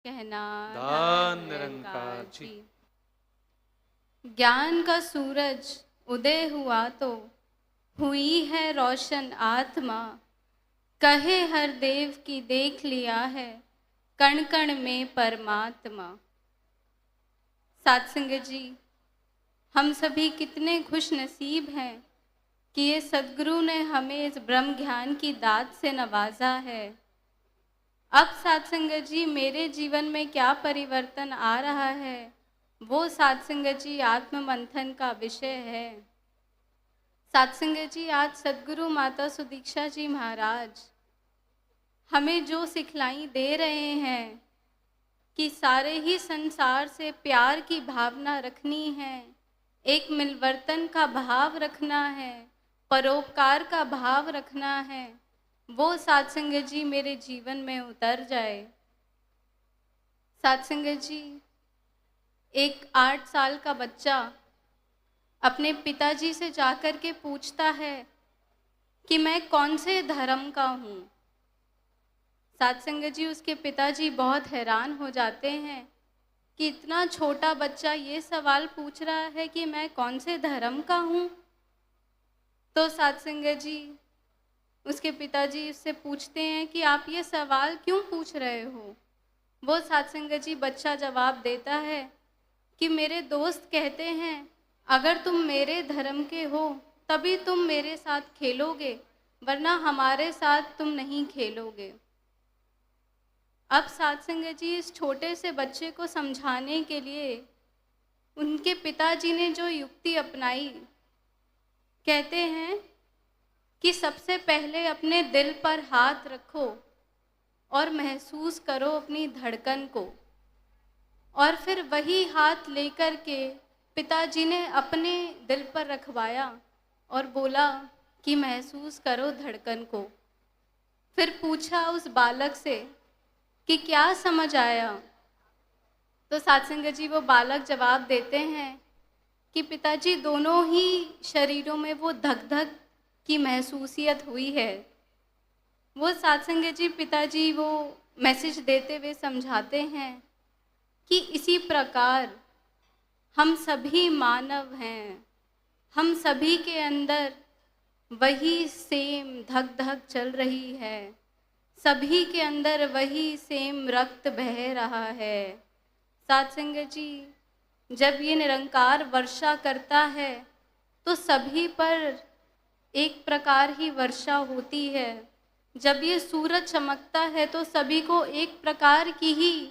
कहना दान निरंकार जी। ज्ञान का सूरज उदय हुआ तो हुई है रोशन आत्मा, कहे हर देव की देख लिया है कण कण में परमात्मा। सत्संग जी, हम सभी कितने खुश नसीब हैं कि ये सद्गुरु ने हमें इस ब्रह्म ज्ञान की दात से नवाजा है। अब सत्संग जी, मेरे जीवन में क्या परिवर्तन आ रहा है, वो सत्संग जी आत्म मंथन का विषय है। सत्संग जी, आज सद्गुरु माता सुदीक्षा जी महाराज हमें जो सिखलाई दे रहे हैं कि सारे ही संसार से प्यार की भावना रखनी है, एक मिलवर्तन का भाव रखना है, परोपकार का भाव रखना है, वो सत्संग जी मेरे जीवन में उतर जाए। सत्संग जी, एक 8 साल का बच्चा अपने पिताजी से जाकर के पूछता है कि मैं कौन से धर्म का हूँ। सत्संग जी, उसके पिताजी बहुत हैरान हो जाते हैं कि इतना छोटा बच्चा ये सवाल पूछ रहा है कि मैं कौन से धर्म का हूँ। तो सत्संग जी, उसके पिताजी उससे पूछते हैं कि आप ये सवाल क्यों पूछ रहे हो। वो सत्संग जी बच्चा जवाब देता है कि मेरे दोस्त कहते हैं अगर तुम मेरे धर्म के हो तभी तुम मेरे साथ खेलोगे, वरना हमारे साथ तुम नहीं खेलोगे। अब सत्संग जी, इस छोटे से बच्चे को समझाने के लिए उनके पिताजी ने जो युक्ति अपनाई, कहते हैं कि सबसे पहले अपने दिल पर हाथ रखो और महसूस करो अपनी धड़कन को, और फिर वही हाथ लेकर के पिताजी ने अपने दिल पर रखवाया और बोला कि महसूस करो धड़कन को। फिर पूछा उस बालक से कि क्या समझ आया। तो सत्संग जी, वो बालक जवाब देते हैं कि पिताजी, दोनों ही शरीरों में वो धक धक की महसूसियत हुई है। वो सत्संग जी, पिताजी वो मैसेज देते हुए समझाते हैं कि इसी प्रकार हम सभी मानव हैं, हम सभी के अंदर वही सेम धक धक चल रही है, सभी के अंदर वही सेम रक्त बह रहा है। सत्संग जी, जब ये निरंकार वर्षा करता है तो सभी पर एक प्रकार ही वर्षा होती है। जब ये सूरज चमकता है तो सभी को एक प्रकार की ही